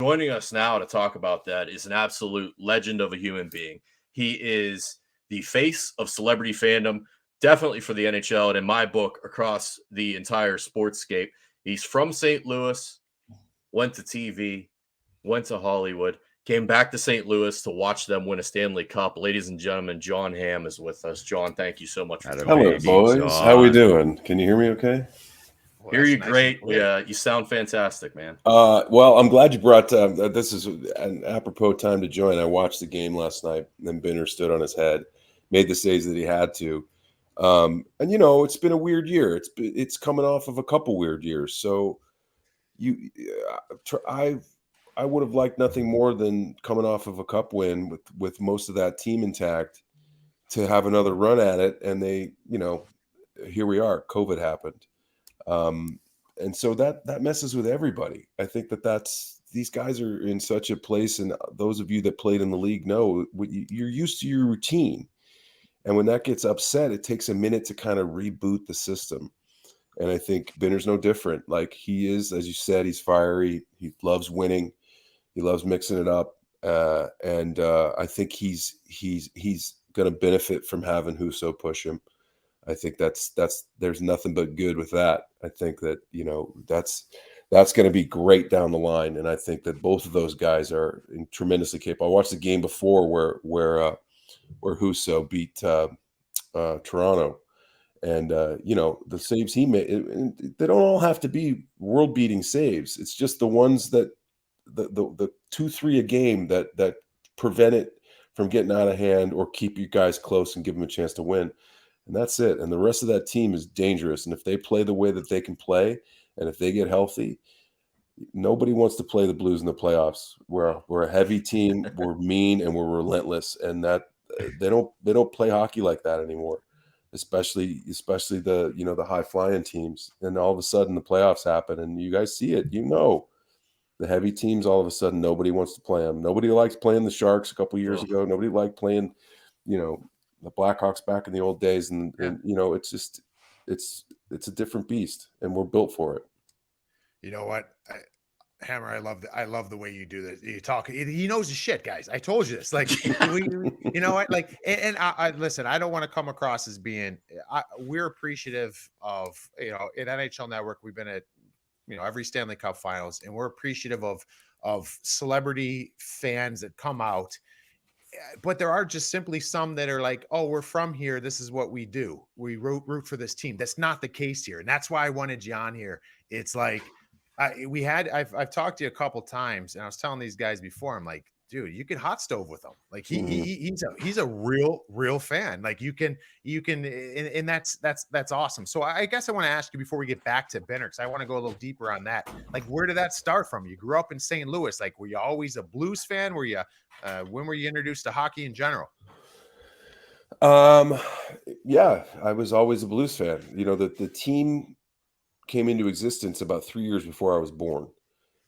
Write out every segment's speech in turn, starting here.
Joining us now to talk about that is an absolute legend of a human being. He is the face of celebrity fandom, definitely for the NHL, and in my book, across the entire sportscape. He's from St. Louis, went to TV, went to Hollywood, came back to St. Louis to watch them win a Stanley Cup. Ladies and gentlemen, Jon Hamm is with us. Jon, thank you so much for joining Hello, us. boys. How we doing? Can you hear me okay? Well, Hear that's you nice great. and clear. You sound fantastic, man. Well, I'm glad you brought this is an apropos time to join. I watched the game last night, and then Binner stood on his head, made the saves that he had to. And it's been a weird year. It's coming off of a couple weird years. So you I would have liked nothing more than coming off of a cup win with most of that team intact to have another run at it. And here we are. COVID happened. And so that messes with everybody. I think these guys are in such a place, and those of you that played in the league know you're used to your routine. And when that gets upset, it takes a minute to kind of reboot the system. And I think Binner's no different. Like he is, as you said, he's fiery. He loves winning. He loves mixing it up. And I think he's going to benefit from having Husso push him. I think there's nothing but good with that. I think that, that's going to be great down the line. And I think that both of those guys are tremendously capable. I watched the game before where Husso beat Toronto, and the saves he made, they don't all have to be world beating saves. It's just the ones that the 2-3 a game that prevent it from getting out of hand or keep you guys close and give them a chance to win. And that's it. And the rest of that team is dangerous. And if they play the way that they can play, and if they get healthy, nobody wants to play the Blues in the playoffs. We're a heavy team. We're mean and we're relentless. And that they don't play hockey like that anymore. Especially the high flying teams. And all of a sudden the playoffs happen, and you guys see it. The heavy teams, all of a sudden nobody wants to play them. Nobody likes playing the Sharks a couple of years ago. Nobody liked playing, the Blackhawks back in the old days, and it's just it's a different beast, and we're built for it. You know what, Hammer? I love the way you do this. You talk. He knows his shit, guys. I told you this. Like, you know what? Like, and I listen. I don't want to come across as being. We're appreciative of in NHL Network. We've been at every Stanley Cup Finals, and we're appreciative of celebrity fans that come out. But there are just simply some that are like, oh, we're from here. This is what we do. We root for this team. That's not the case here. And that's why I wanted you on here. It's like I've talked to you a couple times, and I was telling these guys before, I'm like, dude, you can hot stove with him. Like he's a real fan. Like you can, and that's awesome. So I guess I want to ask you before we get back to Binner, because I want to go a little deeper on that. Like, where did that start from? You grew up in St. Louis. Like, were you always a Blues fan? Were you, when were you introduced to hockey in general? Yeah, I was always a Blues fan. The team came into existence about 3 years before I was born,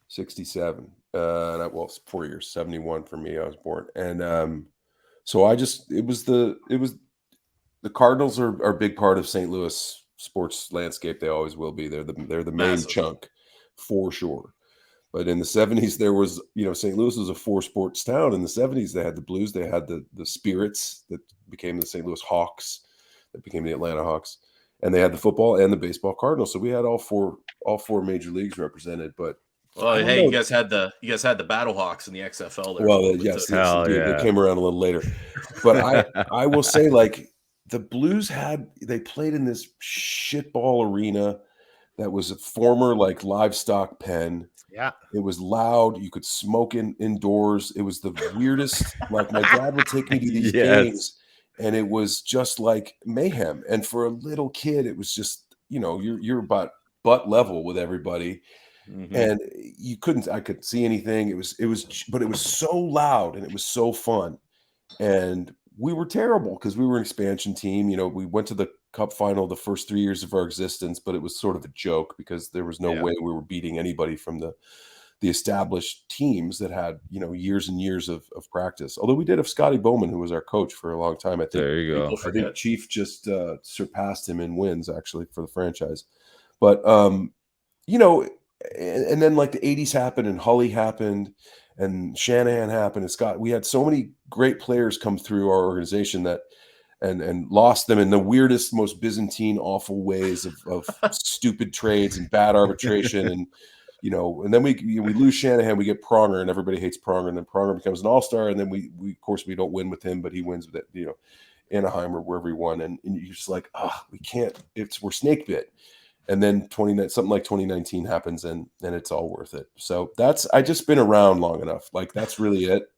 67. 4 years, 71 for me. I was born, and so it was the Cardinals are a big part of St. Louis sports landscape. They always will be. They're the main chunk for sure. But in the 70s, there was St. Louis was a 4 sports town. In the 70s, they had the Blues, they had the Spirits that became the St. Louis Hawks, that became the Atlanta Hawks, and they had the football and the baseball Cardinals. So we had all four major leagues represented. But hey, you guys had the Battlehawks in the XFL there. Well, yes, they came around a little later. But I will say, like, the Blues they played in this shitball arena that was a former like livestock pen. Yeah, it was loud. You could smoke indoors. It was the weirdest. Like, my dad would take me to these games, and it was just like mayhem. And for a little kid, it was just you're about butt level with everybody. Mm-hmm. And I couldn't see anything. But it was so loud and it was so fun. And we were terrible because we were an expansion team. We went to the Cup final the first 3 years of our existence, but it was sort of a joke because there was no way we were beating anybody from the established teams that had, years and years of practice. Although we did have Scotty Bowman, who was our coach for a long time. I think there you go. I think Chief just surpassed him in wins actually for the franchise. But and then like the 80s happened and Hully happened and Shanahan happened and Scott. We had so many great players come through our organization that and lost them in the weirdest, most Byzantine, awful ways of stupid trades and bad arbitration. And, and then we lose Shanahan, we get Pronger, and everybody hates Pronger, and then Pronger becomes an all-star, and then we of course we don't win with him, but he wins with it, Anaheim or wherever he won. And you're just like, we can't, we're snake bit. And then something like 2019 happens and it's all worth it. So I just been around long enough. Like that's really it.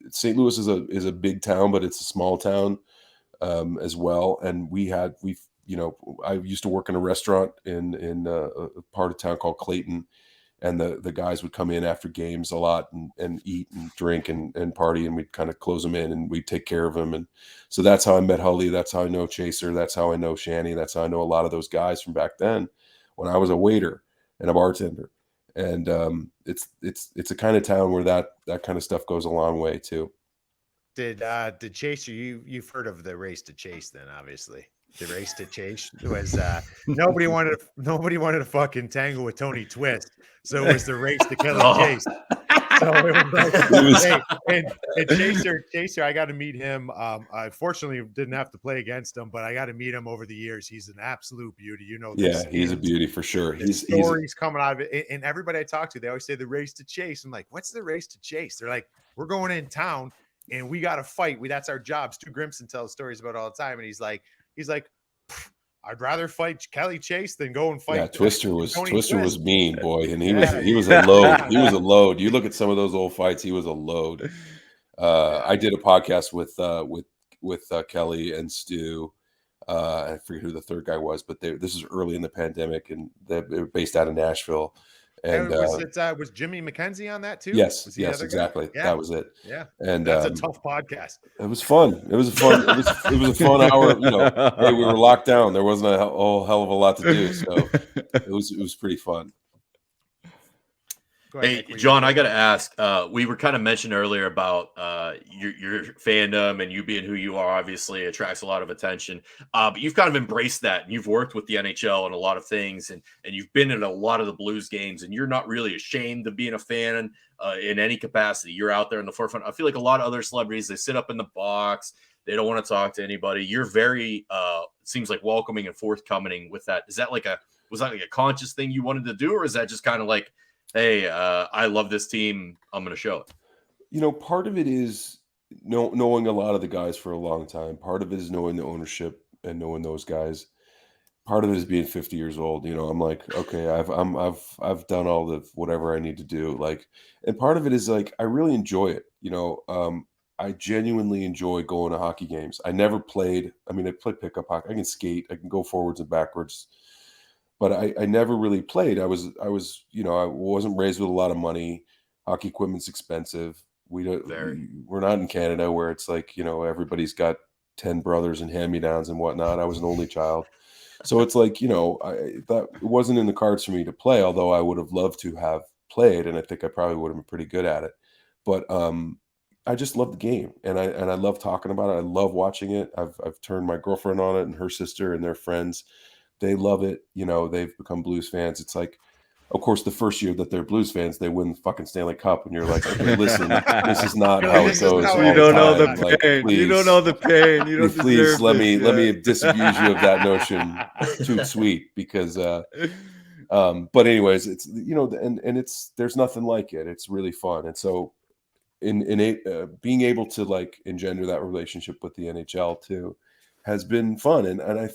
St. Louis is a big town, but it's a small town as well. And I used to work in a restaurant in a part of town called Clayton, and the guys would come in after games a lot and eat and drink and party, and we'd kind of close them in and we'd take care of them. And so that's how I met Hully. That's how I know Chaser. That's how I know Shanny. That's how I know a lot of those guys from back then when I was a waiter and a bartender. And it's a kind of town where that kind of stuff goes a long way too. Did Chaser, you've heard of the Race to Chase then, obviously. The Race to Chase was nobody wanted to fucking tangle with Tony Twist, so it was the Race to Kelly Chase. So it was like, and Chaser, I got to meet him. I fortunately didn't have to play against him, but I got to meet him over the years. He's an absolute beauty, Yeah, he's a beauty for sure. Stories coming out of it, and everybody I talk to, they always say the Race to Chase. I'm like, what's the Race to Chase? They're like, we're going in town and we got to fight. That's our job. Stu Grimson tells stories about it all the time, and he's like, I'd rather fight Kelly Chase than go and fight. Yeah, Twister was mean, boy, and he was a load. He was a load. You look at some of those old fights, he was a load. I did a podcast with Kelly and Stu. I forget who the third guy was, but this is early in the pandemic, and they were based out of Nashville. And was Jimmy McKenzie on that too? Yes, exactly. Yeah. That was it. Yeah, and that's a tough podcast. It was fun. It was a fun hour. Hey, we were locked down. There wasn't a whole hell of a lot to do, so it was pretty fun. Hey, John, I got to ask. We were kind of mentioned earlier about your fandom and you being who you are. Obviously, attracts a lot of attention. But you've kind of embraced that, and you've worked with the NHL and a lot of things, and you've been in a lot of the Blues games, and you're not really ashamed of being a fan in any capacity. You're out there in the forefront. I feel like a lot of other celebrities, they sit up in the box. They don't want to talk to anybody. You're very seems like welcoming and forthcoming with that. Was that like a conscious thing you wanted to do, or is that just kind of like, hey, I love this team, I'm going to show it? Part of it is knowing a lot of the guys for a long time. Part of it is knowing the ownership and knowing those guys. Part of it is being 50 years old. I'm like, okay, I've done all the whatever I need to do. Like, and part of it is like, I really enjoy it. I genuinely enjoy going to hockey games. I never played. I mean, I played pickup hockey. I can skate. I can go forwards and backwards. But I never really played. I wasn't raised with a lot of money. Hockey equipment's expensive. We're not in Canada where it's like, everybody's got 10 brothers and hand-me-downs and whatnot. I was an only child. So it's like, that it wasn't in the cards for me to play, although I would have loved to have played, and I think I probably would have been pretty good at it. But I just love the game, and I love talking about it. I love watching it. I've turned my girlfriend on it, and her sister and their friends. They love it. They've become Blues fans. It's like, of course, the first year that they're Blues fans, they win the fucking Stanley Cup. And you're like, okay, listen, this is not how it goes. You don't know the pain. You don't know the pain. You don't please let me disabuse you of that notion. Too sweet, because but anyways, it's and it's there's nothing like it. It's really fun. And so being able to like engender that relationship with the NHL too has been fun. And I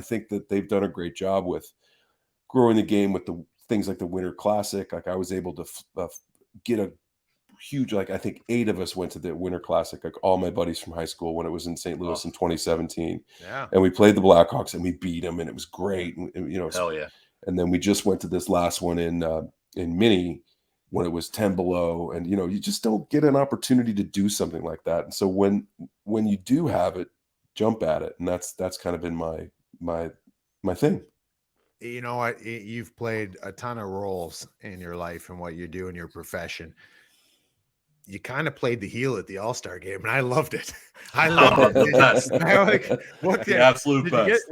think that they've done a great job with growing the game with the things like the Winter Classic. Like I was able to get a huge, like I think 8 of us went to the Winter Classic, like all my buddies from high school when it was in St. Louis in 2017. Yeah. And we played the Blackhawks and we beat them and it was great. And, hell yeah. And then we just went to this last one in Mini when it was 10 below. And, you just don't get an opportunity to do something like that. And so when you do have it, jump at it. And that's kind of been my thing. You know what? You've played a ton of roles in your life and what you do in your profession. you kind of played the heel at the All-Star game, and I loved it. I loved it. Best. The absolute best.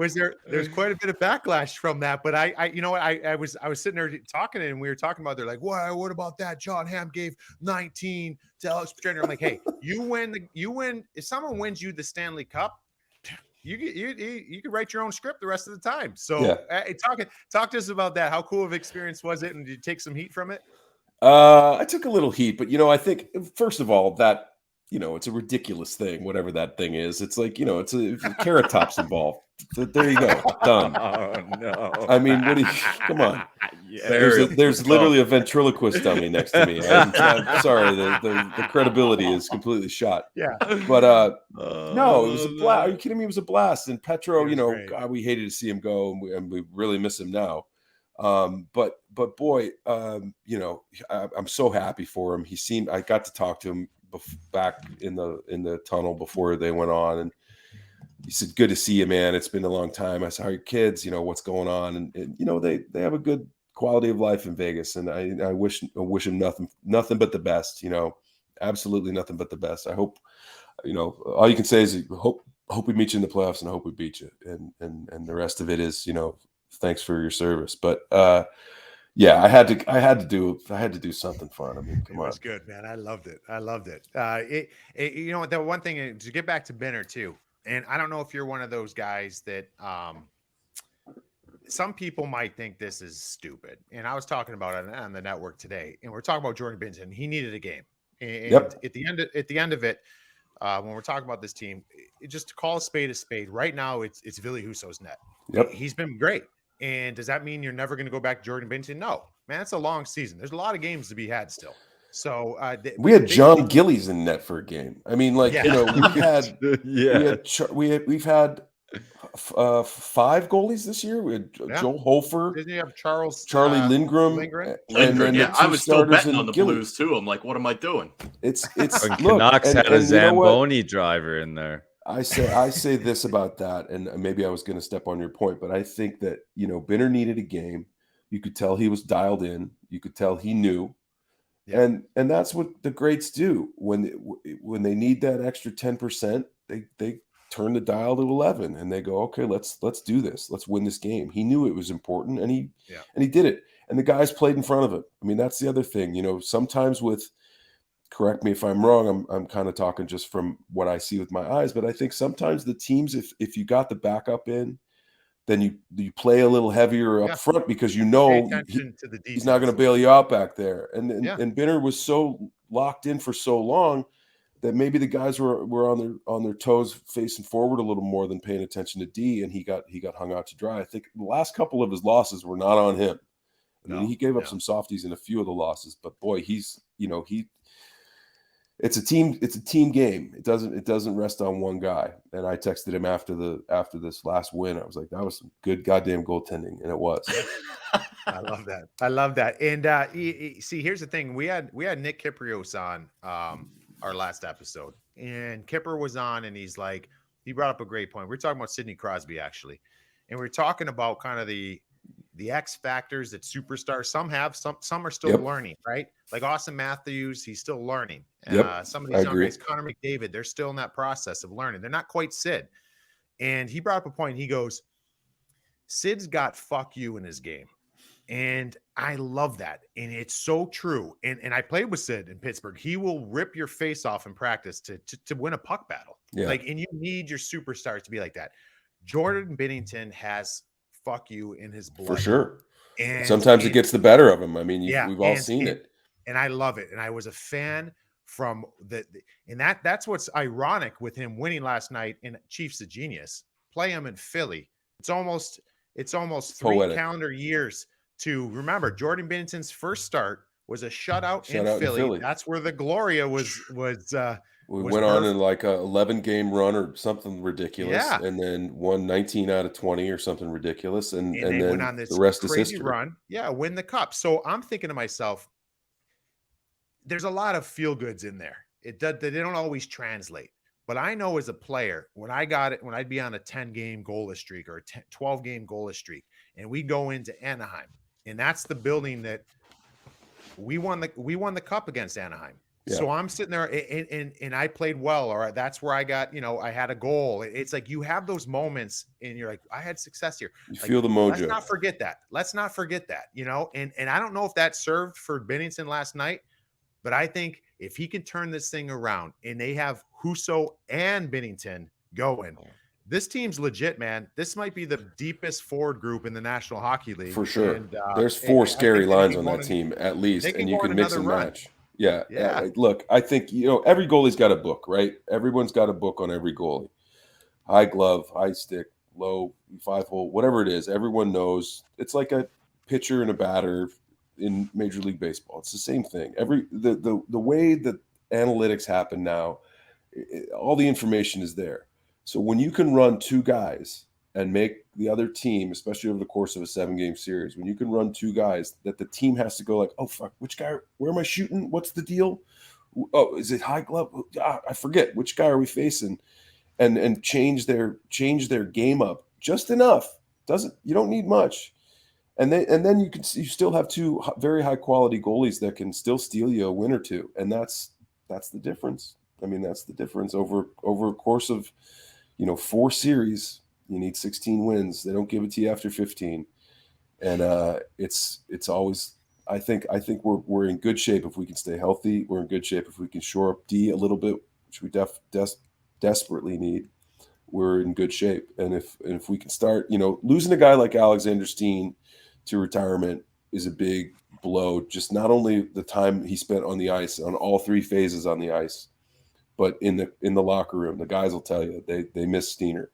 There's quite a bit of backlash from that, but I you know what, I was sitting there talking, and we were talking about, they're like, what about that? Jon Hamm gave 19 to Alex Petrino. I'm like, hey, you win. If someone wins you the Stanley Cup, you can write your own script the rest of the time. So talk to us about that. How cool of an experience was it? And did you take some heat from it? I took a little heat, but I think first of all that it's a ridiculous thing, whatever that thing is. It's like it's a Carrot Top's involved. There you go, done. Oh no! I mean, come on. Yeah. There's literally a ventriloquist dummy next to me. I'm sorry, the credibility is completely shot. Yeah, but no, it was a blast. Are you kidding me? It was a blast. And Petro, God, we hated to see him go, and we really miss him now. But boy, I'm so happy for him. I got to talk to him back in the tunnel before they went on, and he said, "Good to see you, man. It's been a long time." I said, "How are your kids? What's going on?" And they have a good quality of life in Vegas, and I wish him nothing but the best. Absolutely nothing but the best. I hope, all you can say is hope we meet you in the playoffs, and I hope we beat you, and the rest of it is, thanks for your service. But yeah, I had to do something fun. I mean, come on. It was good, man. I loved it. The one thing, to get back to Benner too, and I don't know if you're one of those guys that some people might think this is stupid. And I was talking about it on the network today, and we're talking about Jordan Binnington. He needed a game. And at the end of it, when we're talking about this team, just to call a spade, right now it's Ville Husso's net. Yep. He's been great. And does that mean you're never going to go back to Jordan Binnington? No, man, it's a long season. There's a lot of games to be had still. So we had John Gillies in net for a game. I mean, we've had we've had 5 goalies this year. We had Joel Hofer. Didn't you have Charlie Lindgren? Yeah, I was still betting on the Blues too. I'm like, what am I doing? It's Canucks had a Zamboni driver in there. I say this about that, and maybe I was going to step on your point, but I think that Binner needed a game. You could tell he was dialed in. You could tell he knew, and that's what the greats do when they need that extra 10%. They turn the dial to 11, and they go, okay, let's do this. Let's win this game. He knew it was important, and he did it. And the guys played in front of him. I mean, that's the other thing. Sometimes correct me if I'm wrong, I'm kind of talking just from what I see with my eyes, but I think sometimes the teams, if you got the backup in, then you play a little heavier up front because he's not going to bail you out back there. And Binner was so locked in for so long that maybe the guys were on their toes facing forward a little more than paying attention to D, and he got hung out to dry. I think the last couple of his losses were not on him. I mean, he gave up some softies in a few of the losses, but boy, it's a team game. It doesn't rest on one guy. And I texted him after this last win. I was like, that was some good goddamn goaltending, and it was. I love that. And see, here's the thing: we had Nick Kyprios on our last episode, and Kipper was on, and he brought up a great point. We were talking about Sidney Crosby actually, and we were talking about kind of the X factors that superstars some have, some are still learning, right? Like Austin Matthews, he's still learning. Some of these young guys, Connor McDavid, they're still in that process of learning. They're not quite Sid. And he brought up a point. He goes, Sid's got fuck you in his game. And I love that. And it's so true. And I played with Sid in Pittsburgh. He will rip your face off in practice to win a puck battle. Yeah. And you need your superstars to be like that. Jordan Binnington has fuck you in his blood. For sure. And sometimes it gets the better of him. I mean, we've all seen it. And I love it. And I was a fan from that's what's ironic with him winning last night in Chiefs of Genius. Play him in Philly. It's almost 3 calendar years to remember. Jordan Binnington's first start was a shutout in Philly. That's where the Gloria was. We went on in like a 11-game run or something ridiculous, and then won 19 out of 20 or something ridiculous, and then went on this the rest is history. Run, win the cup. So I'm thinking to myself, there's a lot of feel goods in there. They don't always translate, but I know as a player, when I'd be on a 10-game goalless streak or a 12-game goalless streak, and we go into Anaheim, and that's the building that we won the cup against Anaheim. So I'm sitting there and I played well, or that's where I got, I had a goal. It's like you have those moments and you're like, I had success here. You Like, feel the mojo. let's not forget that. And I don't know if that served for Bennington last night, but I think if he can turn this thing around and they have Husso and Bennington going, this team's legit, man. This might be the deepest forward group in the National Hockey League. For sure. And, there's 4 scary lines on that going team at least, they can and you go on can mix and another run. match. Yeah. Yeah. Look, I think, every goalie's got a book, right? Everyone's got a book on every goalie. High glove, high stick, low, 5-hole, whatever it is. Everyone knows. It's like a pitcher and a batter in Major League Baseball. It's the same thing. The way that analytics happen now, all the information is there. So when you can run 2 guys and make the other team, especially over the course of a 7-game series, when you can run 2 guys that the team has to go like, oh, fuck, which guy, where am I shooting? What's the deal? Oh, is it high glove? I forget. Which guy are we facing? And change their game up just enough. You don't need much. And then you still have 2 very high quality goalies that can still steal you a win or 2. And that's the difference. I mean, that's the difference over a course of, 4 series. You need 16 wins. They don't give it to you after 15. And it's always, I think we're in good shape if we can stay healthy. We're in good shape if we can shore up D a little bit, which we desperately need. We're in good shape. And if we can start, losing a guy like Alexander Steen to retirement is a big blow. Just not only the time he spent on the ice, on all 3 phases on the ice, but in the locker room. The guys will tell you they miss Steener.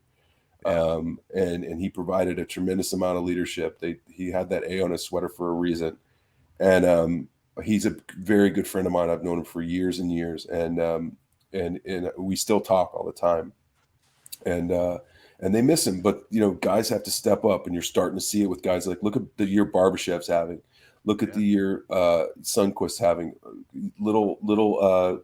Yeah. And he provided a tremendous amount of leadership. He had that A on his sweater for a reason. And he's a very good friend of mine. I've known him for years and years. And we still talk all the time. And they miss him. But, guys have to step up, and you're starting to see it with guys like, look at the year Barbashev's having. Look at the year Sundqvist's having. Little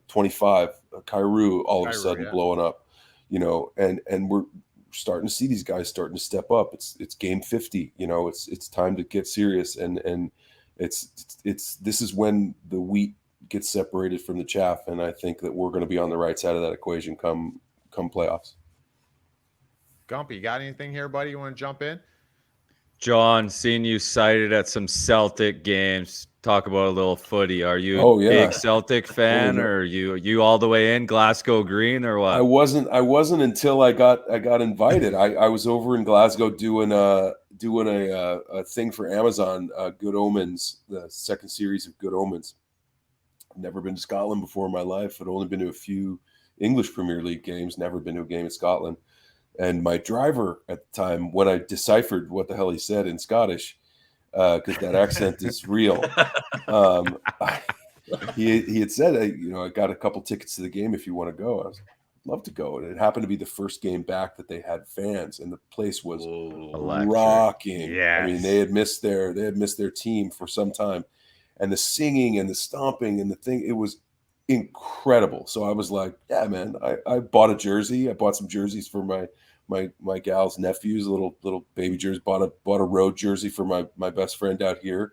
25, Kyrou all of a sudden blowing up, and we're starting to see these guys starting to step up. It's game 50, it's time to get serious. And this is when the wheat gets separated from the chaff. And I think that we're going to be on the right side of that equation come playoffs. Gumpy, you got anything here, buddy? You want to jump in? John, seeing you cited at some Celtic games. Talk about a little footy. Are you a big Celtic fan, or you all the way in Glasgow Green, or what? I wasn't until I got invited. I was over in Glasgow doing a thing for Amazon, Good Omens, the second series of Good Omens. I've never been to Scotland before in my life. I'd only been to a few English Premier League games. Never been to a game in Scotland. And my driver at the time, when I deciphered what the hell he said in Scottish, because that accent is real, he had said, I got a couple tickets to the game if you want to go. I was love to go. And it happened to be the first game back that they had fans, and the place was rocking. Yes. I mean, they had missed their team for some time, and the singing and the stomping and the thing, it was incredible. So I was like, yeah, man, I bought a jersey. I bought some jerseys for my gal's nephews, little baby jerseys. Bought a road jersey for my best friend out here.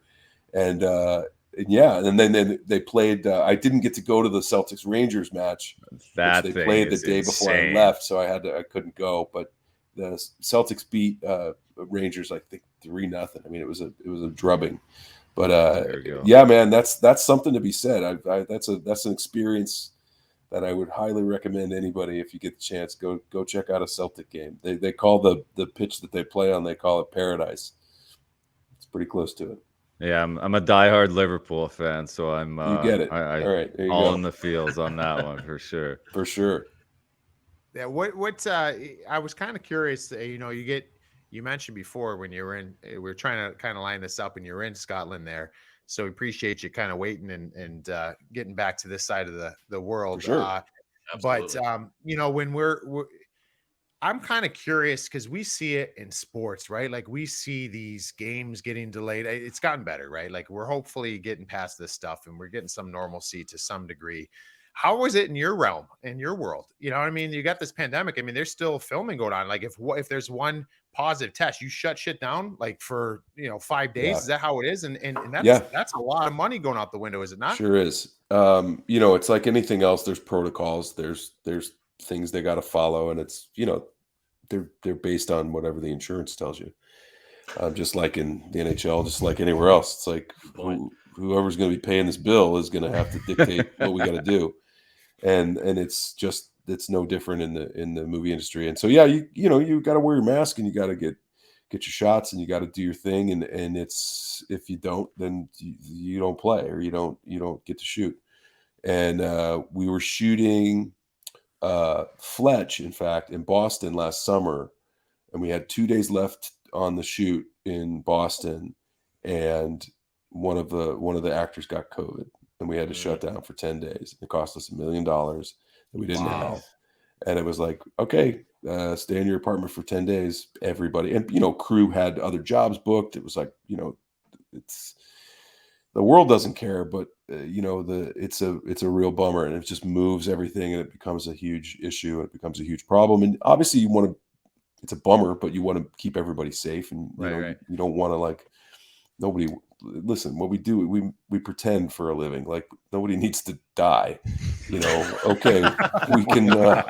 And then they played. I didn't get to go to the Celtics Rangers match. That which they played the day before I left, so I couldn't go. But the Celtics beat Rangers, I think 3-0. I mean, it was a drubbing. But yeah, man, that's something to be said. That's an experience that I would highly recommend anybody, if you get the chance, go check out a Celtic game. They call the pitch that they play on, they call it Paradise. It's pretty close to it. Yeah, I'm a diehard Liverpool fan, so I'm you get it. All right, there you go. In the fields on that one for sure. For sure. Yeah, what I was kind of curious, you mentioned before when you were in, we were trying to kind of line this up, and you're in Scotland there. So we appreciate you kind of waiting and getting back to this side of the world. For sure. But when I'm kind of curious, because we see it in sports, right? Like we see these games getting delayed. It's gotten better, right? Like we're hopefully getting past this stuff and we're getting some normalcy to some degree. how was it in your realm, in your world? You know what I mean? You got this pandemic. I mean, there's still filming going on. Like if there's one positive test, you shut shit down like for 5 days. Yeah. Is that how it is? And Yeah. that's a lot of money going out the window, is it not? Sure is. It's like anything else. There's protocols. There's things they got to follow, and it's they're based on whatever the insurance tells you. Just like in the NHL, just like anywhere else, it's like whoever's going to be paying this bill is going to have to dictate what we got to do, and it's no different in the movie industry. And so you got to wear your mask and you got to get your shots and you got to do your thing, and it's if you don't, then you don't play or you don't get to shoot. And we were shooting Fletch, in fact, in Boston last summer, and we had 2 days left on the shoot in Boston, and one of the actors got COVID, and we had to shut down for 10 days. It cost us $1 million that we didn't have, and it was like, okay, stay in your apartment for 10 days, everybody. And crew had other jobs booked. It was like, it's the world doesn't care, but it's a real bummer, and it just moves everything, and it becomes a huge issue, and it becomes a huge problem. And obviously it's a bummer, but you want to keep everybody safe, and you don't want to nobody. Listen, what we do, we pretend for a living. Like nobody needs to die. Okay, we can all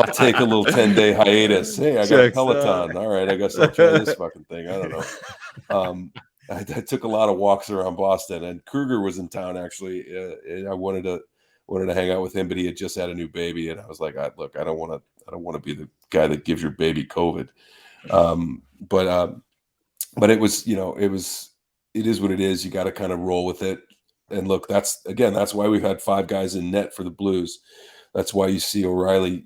take a little 10-day hiatus. Hey, I got Peloton. All right, I guess I'll try this fucking thing. I don't know. I took a lot of walks around Boston, and Kruger was in town actually. And I wanted to hang out with him, but he had just had a new baby, and I was like, look, I don't want to be the guy that gives your baby COVID. But it was, it is what it is. You got to kind of roll with it. And look, that's why we've had 5 guys in net for the Blues. That's why you see O'Reilly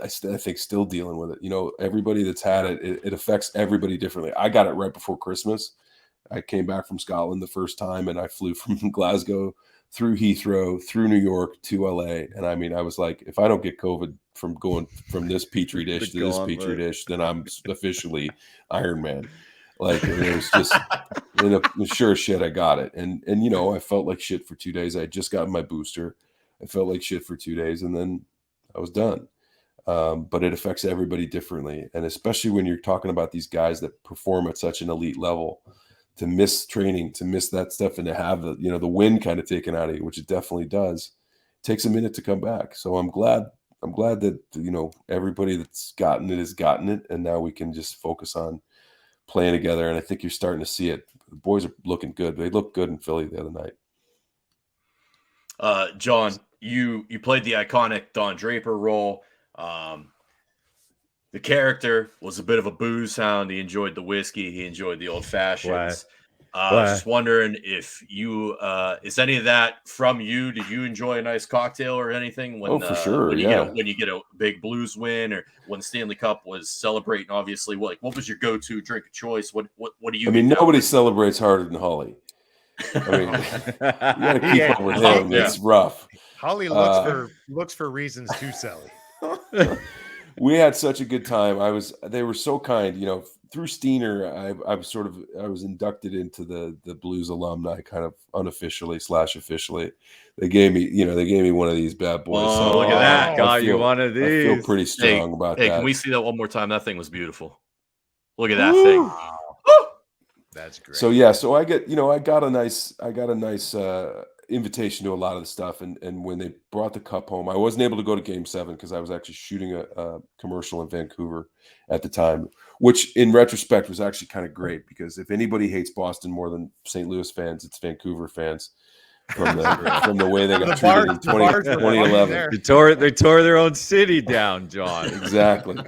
I think still dealing with it. Everybody that's had it affects everybody differently. I got it right before Christmas. I came back from Scotland the first time, and I flew from Glasgow through Heathrow, through New York to LA. And I mean, I was like, if I don't get COVID from going from this petri dish to this petri dish, then I'm officially Iron Man. Like it was just, sure as shit, I got it. And I felt like shit for 2 days. I had just gotten my booster. I felt like shit for 2 days, and then I was done. But it affects everybody differently. And especially when you're talking about these guys that perform at such an elite level, to miss training, to miss that stuff, and to have the wind kind of taken out of you, which it definitely does, it takes a minute to come back. So I'm glad that, everybody that's gotten it has gotten it. And now we can just focus on playing together. And I think you're starting to see it. The boys are looking good. They looked good in Philly the other night. John, you played the iconic Don Draper role. The character was a bit of a booze hound. He enjoyed the whiskey. He enjoyed the old fashions. Just wondering if you, is any of that from you? Did you enjoy a nice cocktail or anything? For sure. When you get a big Blues win, or when Stanley Cup was celebrating, obviously, what was your go-to drink of choice? What do you? I mean, nobody celebrates harder than Holly. I mean, you got to keep up with him. Yeah. It's rough. Holly looks for reasons to sell. We had such a good time. They were so kind, through Steiner. I was inducted into the Blues alumni kind of unofficially / officially. They gave me one of these bad boys. Oh, so look at that. Got you one of these. I feel pretty strong about that. Hey, can we see that one more time? That thing was beautiful. Look at that thing. Wow. That's great. So yeah, so I got a nice invitation to a lot of the stuff, and when they brought the cup home, I wasn't able to go to Game 7 because I was actually shooting a commercial in Vancouver at the time, which in retrospect was actually kind of great, because if anybody hates Boston more than St. Louis fans, it's Vancouver fans. From the way they got treated in 2011. They tore their own city down, John. Exactly.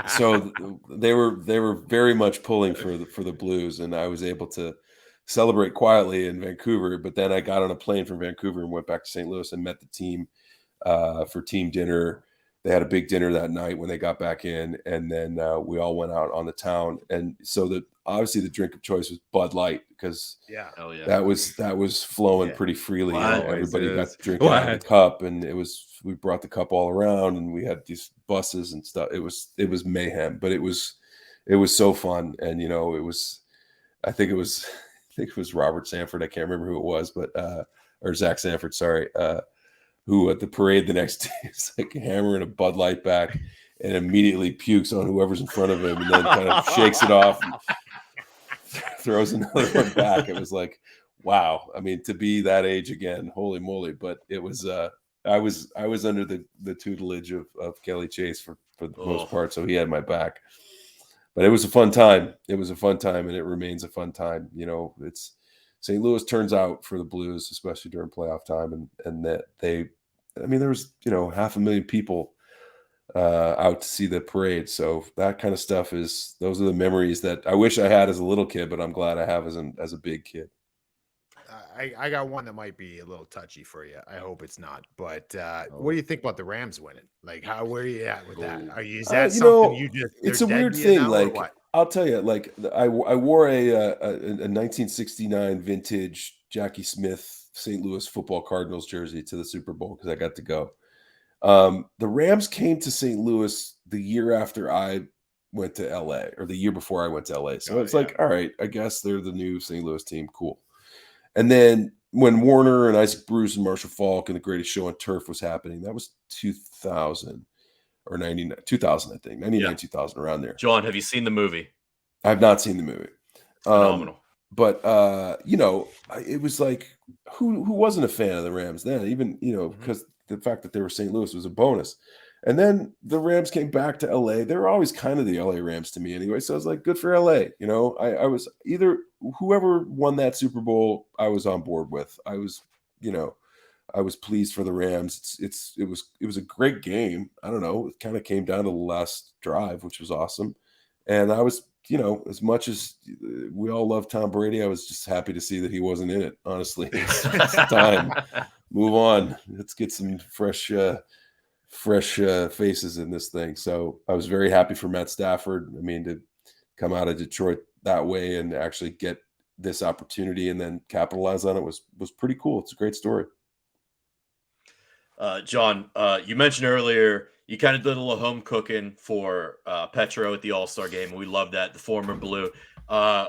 So they were very much pulling for the Blues, and I was able to celebrate quietly in Vancouver. But then I got on a plane from Vancouver and went back to St. Louis and met the team for team dinner. They had a big dinner that night when they got back in, and then we all went out on the town. And so obviously the drink of choice was Bud Light, because that was flowing pretty freely. Everybody got to drink out of the cup, and we brought the cup all around, and we had these buses and stuff. It was mayhem, but it was so fun. And I think it was Robert Sanford. I can't remember who it was, but or Zach Sanford, sorry, who at the parade the next day is like hammering a Bud Light back and immediately pukes on whoever's in front of him and then kind of shakes it off and throws another one back. It was like, wow. I mean, to be that age again, holy moly. But it was, I was under the tutelage of Kelly Chase for the most part. So he had my back. But it was a fun time. It was a fun time, and it remains a fun time. You know, it's St. Louis turns out for the Blues, especially during playoff time, and that there was 500,000 people out to see the parade. So that kind of stuff those are the memories that I wish I had as a little kid, but I'm glad I have as a big kid. I got one that might be a little touchy for you. I hope it's not. But what do you think about the Rams winning? Like, where are you at with that? Is that something you just? It's a weird thing. Like, I'll tell you. Like, I wore a 1969 vintage Jackie Smith St. Louis Football Cardinals jersey to the Super Bowl because I got to go. The Rams came to St. Louis the year after I went to LA, or the year before I went to LA. So it's like, all right, I guess they're the new St. Louis team. Cool. And then when Warner and Isaac Bruce and Marshall Faulk and The Greatest Show on Turf was happening, that was 2000 or 99, 2000, I think, 99, 2000, around there. John, have you seen the movie? I've not seen the movie. Phenomenal. But, it was like, who wasn't a fan of the Rams then? Even, because the fact that they were St. Louis was a bonus. And then the Rams came back to LA. They were always kind of the LA Rams to me anyway. So I was like, good for LA. I was either whoever won that Super Bowl, I was on board with. I was pleased for the Rams. It was a great game. I don't know. It kind of came down to the last drive, which was awesome. And I was, as much as we all love Tom Brady, I was just happy to see that he wasn't in it. Honestly, it's time. Move on. Let's get some fresh faces in this thing. So I was very happy for Matt Stafford. I mean, to come out of Detroit that way and actually get this opportunity and then capitalize on it was pretty cool. It's a great story. John, you mentioned earlier you kind of did a little home cooking for Petro at the All-Star game, and we love that, the former Blue.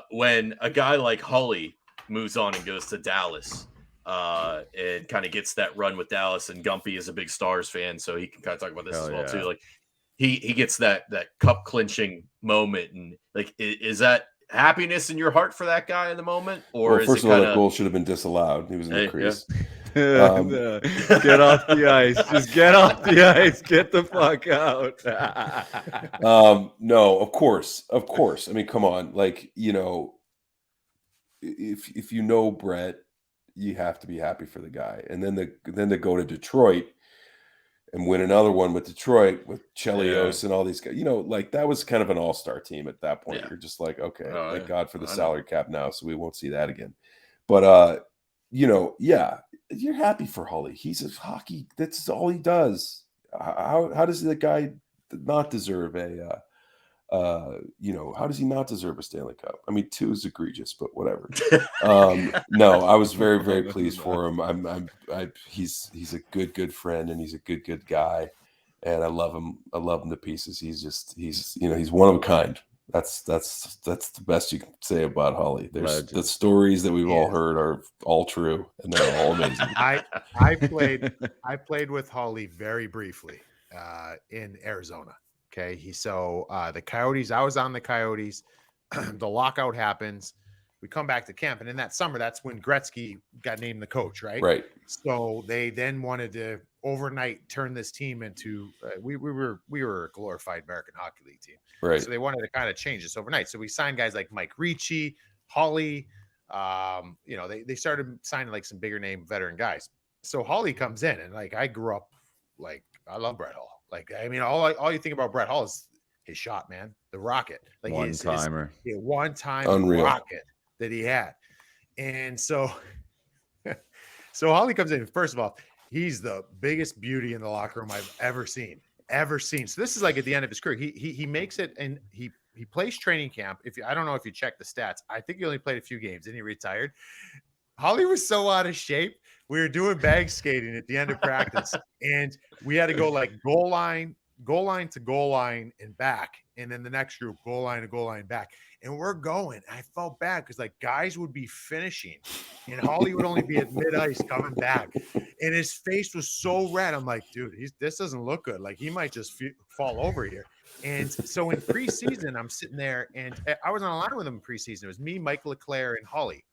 When a guy like Hully moves on and goes to Dallas, and kind of gets that run with Dallas, and Gumpy is a big Stars fan, so he can kind of talk about this as well too. Like he gets that cup clinching moment, and like, is that happiness in your heart for that guy in the moment, or is first it of all, that goal should have been disallowed. He was in the crease. Yeah. Get off the ice. Just get off the ice. Get the fuck out. No, of course. I mean, come on. Like, if you know Brett, you have to be happy for the guy. And then to go to Detroit and win another one with Detroit with Chelios and all these guys, like that was kind of an all-star team at that point. You're just like, okay, thank God for the salary cap now, so we won't see that again. But you're happy for Hully. He's a hockey. That's all he does. How does the guy not deserve how does he not deserve a Stanley Cup? I mean, 2 is egregious, but whatever. No, I was very, very pleased for him. He's a good friend, and he's a good guy, and I love him. I love him to pieces. He's one of a kind. That's the best you can say about Hully. There's the stories that we've all heard are all true, and they're all amazing. I played with Hully very briefly in Arizona. Okay. The Coyotes, I was on the Coyotes. The lockout happens. We come back to camp. And in that summer, that's when Gretzky got named the coach, right? Right. So they then wanted to overnight turn this team into we were a glorified American Hockey League team. Right. So they wanted to kind of change this overnight. So we signed guys like Mike Ricci, Hully. They started signing like some bigger name veteran guys. So Hully comes in, and like I grew up, like I love Brett Hull. Like, I mean, all you think about Brett Hull is his shot, man, the rocket, like one-timer, one-time rocket that he had. And so Hully comes in. First of all, he's the biggest beauty in the locker room I've ever seen. So this is like at the end of his career. He makes it, and he plays training camp. I don't know if you check the stats. I think he only played a few games, and he retired. Hully was so out of shape. We were doing bag skating at the end of practice, and we had to go like goal line, goal line to goal line and back. And then the next group, goal line to goal line back. And we're going. I felt bad because like guys would be finishing and Holly would only be at mid-ice coming back. And his face was so red. I'm like, dude, this doesn't look good. Like he might just fall over here. And so in preseason, I'm sitting there and I was on a line with him in preseason. It was me, Mike LeClaire, and Holly.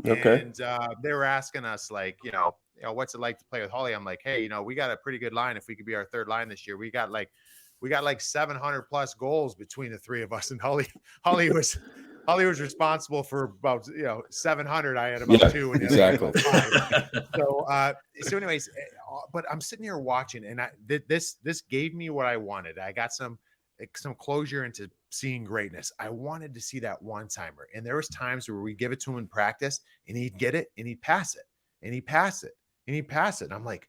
Okay. And they were asking us like, what's it like to play with Holly? I'm like, hey, we got a pretty good line. If we could be our third line this year, we got like 700 plus goals between the three of us. And Holly was responsible for about 700. I had about 2. And exactly. So anyways, but I'm sitting here watching, and this gave me what I wanted. I got some closure into seeing greatness. I wanted to see that one timer, and there was times where we give it to him in practice, and he'd get it, and he'd pass it, and he'd pass it, and he'd pass it. And I'm like,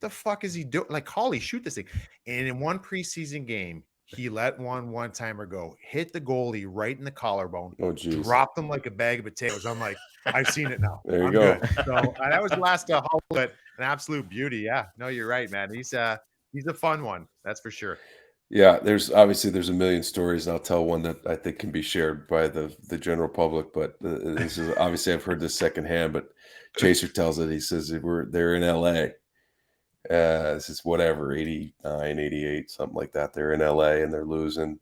the fuck is he doing? Like, Holly, shoot this thing. And in one preseason game, he let one timer go, hit the goalie right in the collarbone, dropped him like a bag of potatoes. I'm like, I've seen it now. There you go. Good. So that was the last Holly, but an absolute beauty. Yeah, no, you're right, man. He's a fun one, that's for sure. Yeah, there's a million stories, and I'll tell one that I think can be shared by the general public. But this is obviously I've heard this secondhand. But Chaser tells it. He says they're in L.A. This is whatever 89, 88, something like that. They're in L.A. and they're losing,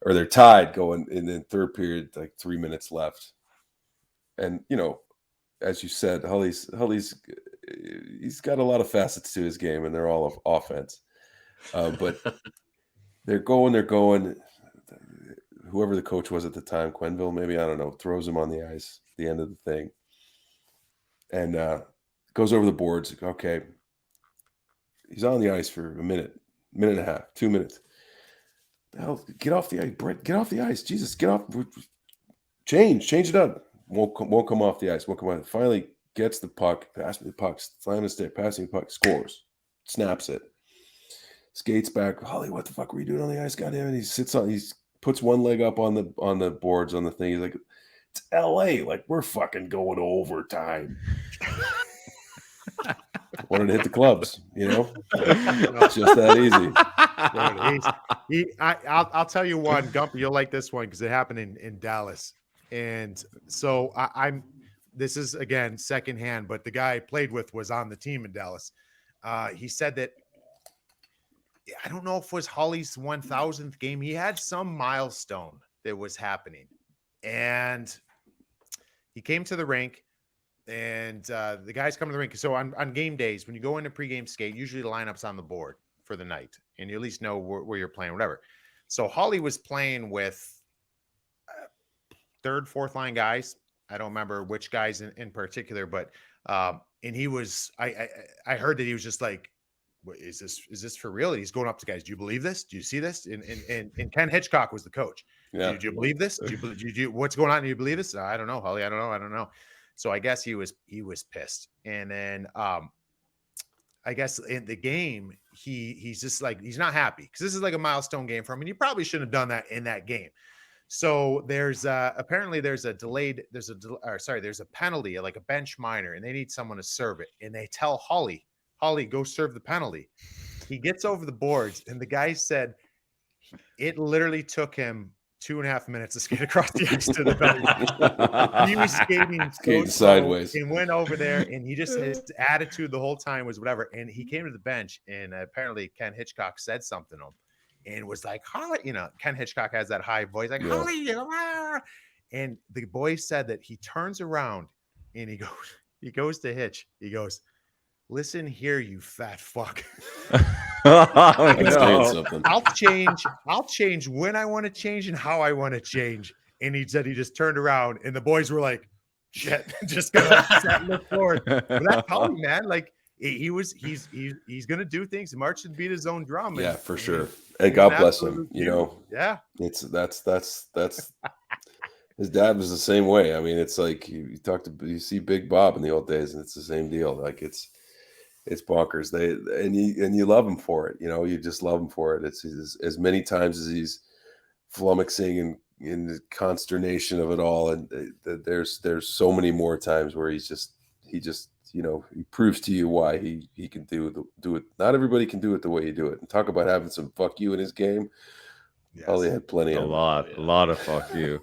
or they're tied going in the third period, like 3 minutes left. And as you said, Hully's he's got a lot of facets to his game, and they're all of offense. But they're going. Whoever the coach was at the time, Quenville, maybe, I don't know, throws him on the ice at the end of the thing. And goes over the boards. Okay. He's on the ice for a minute and a half, 2 minutes. Hell, get off the ice, Brett. Get off the ice. Jesus, get off. Change it up. Won't come off the ice. Won't come out. Finally gets the puck. Passing the puck. Slamming the stick. Passing the puck. Scores. Snaps it. Skates back. Holly, what the fuck were you doing on the ice? Goddamn it! He puts one leg up on the boards on the thing. He's like, it's L.A. Like, we're fucking going to overtime. Wanted to hit the clubs, It's just that easy. I'll tell you one, Gump. You'll like this one because it happened in Dallas, and so this is again secondhand, but the guy I played with was on the team in Dallas. He said that. I don't know if it was Holly's 1000th game. He had some milestone that was happening, and he came to the rink, and the guys come to the rink. So on game days, when you go into pregame skate, usually the lineup's on the board for the night, and you at least know where you're playing, whatever. So Holly was playing with third, fourth line guys. I don't remember which guys in particular, but and he was. I heard that he was just like, is this for real? And he's going up to guys. Do you believe this? Do you see this? And Ken Hitchcock was the coach. Yeah. Do you believe this? Do you what's going on? Do you believe this? I don't know, Holly. I don't know. So I guess he was pissed. And then I guess in the game, he's just like, he's not happy because this is like a milestone game for him. And you probably shouldn't have done that in that game. So there's apparently there's a penalty, like a bench minor, and they need someone to serve it. And they tell Holly, go serve the penalty. He gets over the boards, and the guy said it literally took him 2.5 minutes to skate across the ice to the penalty. He was skating sideways and went over there, and he just, his attitude the whole time was whatever. And he came to the bench, and apparently Ken Hitchcock said something to him and was like, Holly, Ken Hitchcock has that high voice, like, Holly, and the boy said that he turns around and he goes to Hitch. He goes, listen here, you fat fuck. I'll change when I want to change and how I want to change. And he said he just turned around, and the boys were like, shit, just gonna look forward. But that's Holly, man. Like he's gonna do things, march and beat his own drum. Yeah, for sure. And God bless him. Yeah, that's his dad was the same way. I mean, it's like you see Big Bob in the old days, and it's the same deal. Like it's bonkers. You love him for it. You just love him for it. It's as many times as he's flummoxing and in the consternation of it all. And there's so many more times where he just he proves to you why he can do it. Not everybody can do it the way you do it. And talk about having some fuck you in his game. Probably had plenty A of lot of fuck you.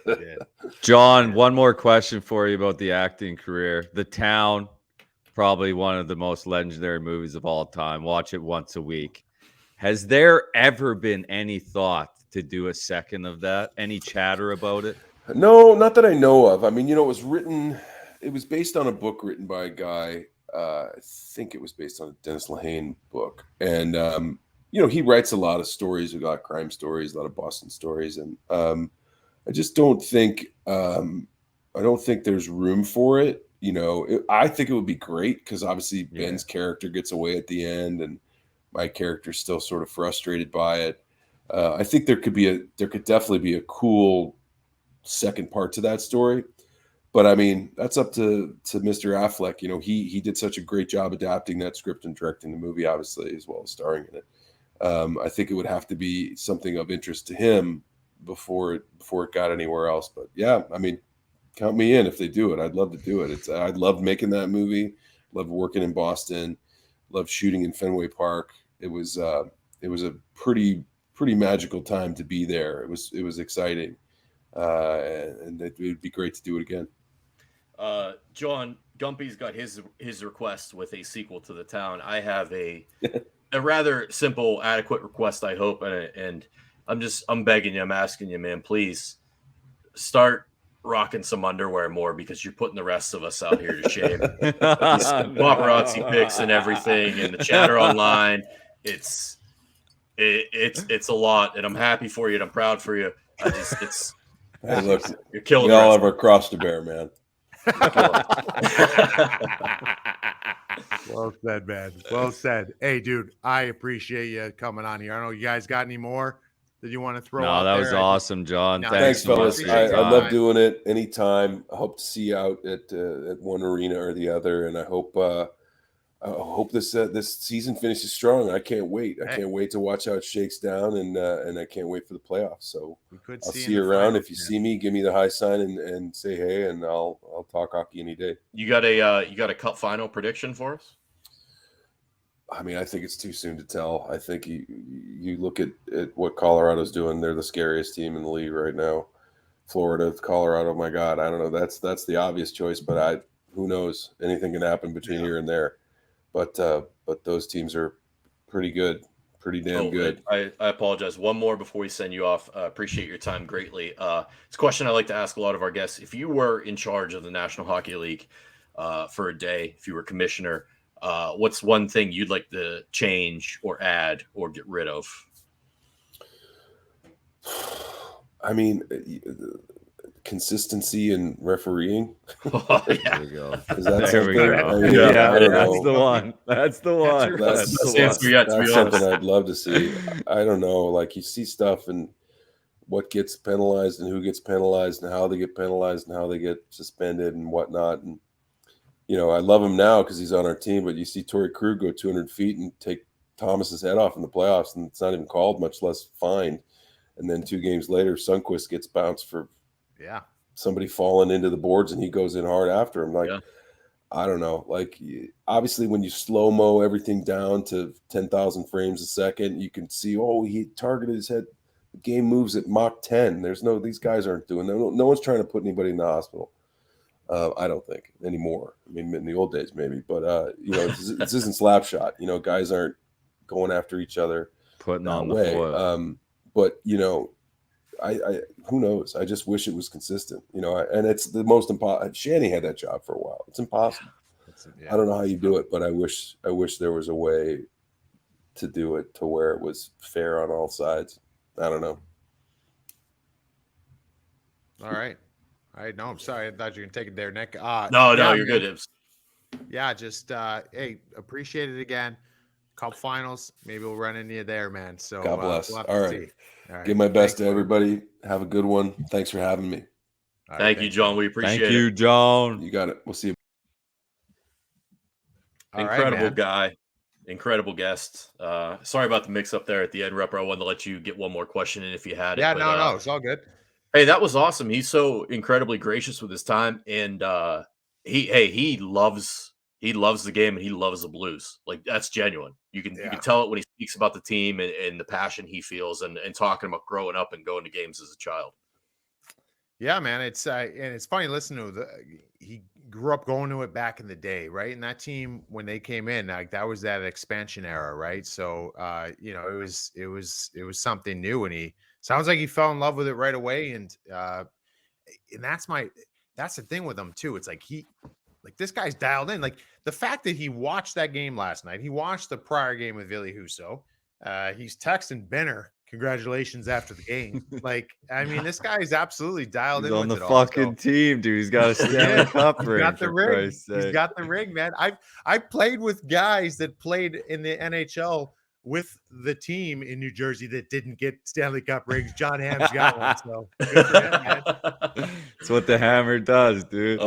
Yeah. John, one more question for you about the acting career. The Town, probably one of the most legendary movies of all time. Watch it once a week. Has there ever been any thought to do a second of that? Any chatter about it? No, not that I know of. I mean, it was based on a book written by a guy. I think it was based on a Dennis Lehane book. And, he writes a lot of stories. We got crime stories, a lot of Boston stories. And I just don't think, there's room for it. I think it would be great because obviously Ben's character gets away at the end and my character's still sort of frustrated by it. I think there could definitely be a cool second part to that story, but I mean that's up to Mr. Affleck. He did such a great job adapting that script and directing the movie, obviously, as well as starring in it. I think it would have to be something of interest to him before it got anywhere else. But yeah, I mean, count me in if they do it. I'd love to do it. I loved making that movie. Loved working in Boston. Loved shooting in Fenway Park. It was a pretty magical time to be there. It was exciting. And it would be great to do it again. John, Gumpy's got his request with a sequel to The Town. I have a rather simple, adequate request, I hope, and I'm begging you, I'm asking you, man, please start rocking some underwear more because you're putting the rest of us out here to shame. These paparazzi pics and everything, and the chatter online, it's a lot, and I'm happy for you and I'm proud for you. Hey, look, you're killing. We all have our cross to bear, man. Well said, man. Well said. Hey, dude, I appreciate you coming on here. I don't know, you guys got any more that you want to throw out No, that there? was awesome, John. Thanks, so fellas. much for your I time. love doing it anytime. I hope to see you out at one arena or the other, and I hope this season finishes strong. I can't wait. I can't wait to watch how it shakes down, and I can't wait for the playoffs. So I'll see you around. If you see me, give me the high sign and say hey, and I'll talk hockey any day. You got a cup final prediction for us? I mean, I think it's too soon to tell. I think you look at what Colorado's doing. They're the scariest team in the league right now. Florida, Colorado, my God, I don't know. That's the obvious choice, but who knows? Anything can happen between here and there. But those teams are pretty good, pretty damn good. I apologize. One more before we send you off. Appreciate your time greatly. It's a question I like to ask a lot of our guests. If you were in charge of the National Hockey League for a day, if you were commissioner, what's one thing you'd like to change or add or get rid of? I mean, consistency in refereeing. Oh, yeah. There we go. There we go. I mean, That's the one. That's the one. That's something I'd love to see. I don't know. Like you see stuff and what gets penalized and who gets penalized and how they get penalized and how they get suspended and whatnot. And, I love him now because he's on our team, but you see Torrey Krug go 200 feet and take Thomas's head off in the playoffs, and it's not even called, much less fined. And then 2 games later, Sundqvist gets bounced for somebody falling into the boards, and he goes in hard after him. I don't know. Like, obviously, when you slow-mo everything down to 10,000 frames a second, you can see, he targeted his head. The game moves at Mach 10. These guys aren't doing that. No one's trying to put anybody in the hospital. I don't think anymore. I mean, in the old days, maybe. But, this isn't slap shot. Guys aren't going after each other. Putting on the foil. But, I who knows? I just wish it was consistent, and it's the most impossible. Shanny had that job for a while. It's impossible. I don't know how you do it, but I wish there was a way to do it to where it was fair on all sides. I don't know. All right. No, I'm sorry. I thought you were gonna take it there, Nick. No, you're good. Ibs. Yeah, just hey, appreciate it again. Cup finals, maybe we'll run into you there, man. So God bless. We'll all right. Give my best to everybody. Have a good one. Thanks for having me. Thank you, John. We appreciate it. Thank you, John. You got it. We'll see you. Incredible guy. Incredible guest. Sorry about the mix up there at the end, Repro. I wanted to let you get one more question in if you had it. Yeah, no, it's all good. Hey, that was awesome. He's so incredibly gracious with his time, and he loves He loves the game and he loves the Blues. Like, that's genuine. You can tell it when he speaks about the team and the passion he feels and talking about growing up and going to games as a child. Yeah, man. It's and it's funny listening to he grew up going to it back in the day, right? And that team, when they came in, like that was that expansion era, right? So it was something new, and he sounds like he fell in love with it right away. And that's the thing with him too. It's like this guy's dialed in. Like the fact that he watched that game last night, he watched the prior game with Ville Husso. He's texting Benner congratulations after the game. Like, I mean, this guy is absolutely dialed He's in on with the it all. fucking team, dude. He's got a Stanley Cup ring. Got the for ring. Christ's He's sake. got the ring, man. I've played with guys that played in the NHL with the team in New Jersey that didn't get Stanley Cup rings. Jon Hamm's got one, so good for him, man. That's what the Hammer does, dude.